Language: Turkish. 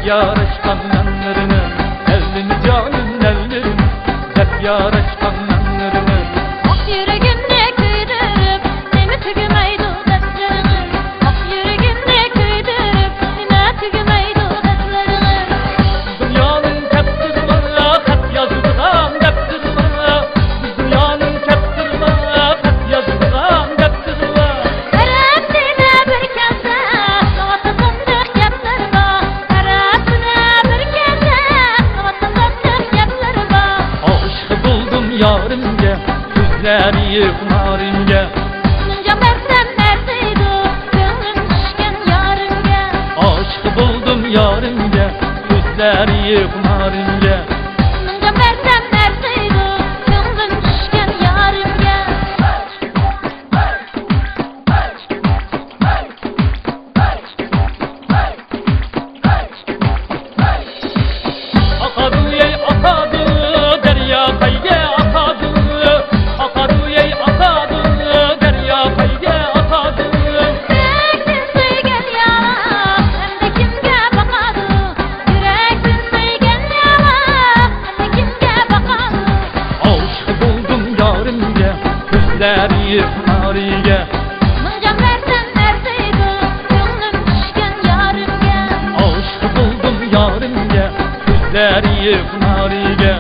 yaraşkan yanlarını, elini canın ellerim, hep yaraşkan yanlarını. Ok yüreğimde kıydırıp, neme tügümeydi dertlerimi. Ok yüreğimde kıydırıp, neme tügümeydi dertlerimi. Dünyanın kaptırma, kat yazılan kaptırma. Dünyanın kaptırma, kat yazılan kaptırma. Tarafına bir kelse, vatandaşlık yaptırma. Tarafına bir kelse, vatandaşlık yaptırma. Aşkı buldum yarimge, gözleri naringe. Bunca versem neredeydi, gönlüm düşken yarimge. Aşkı buldum yarimge, gözleri naringe. Bunca versem neredeydi, gönlüm düşken yarimge. Akadı yey akadı, derya kayge akadı. Akadı yey akadı, derya kayge akadı. Yürekten söygen yalan, hem de kimge bakadı. Yürekten söygen yalan, hem de kimge bakadı. Aşkı buldum yarimge, gözleri naringe. Bunca versem neredeydi, gönlüm düşken yarimge. Aşkı buldum yarimge, gözleri naringe.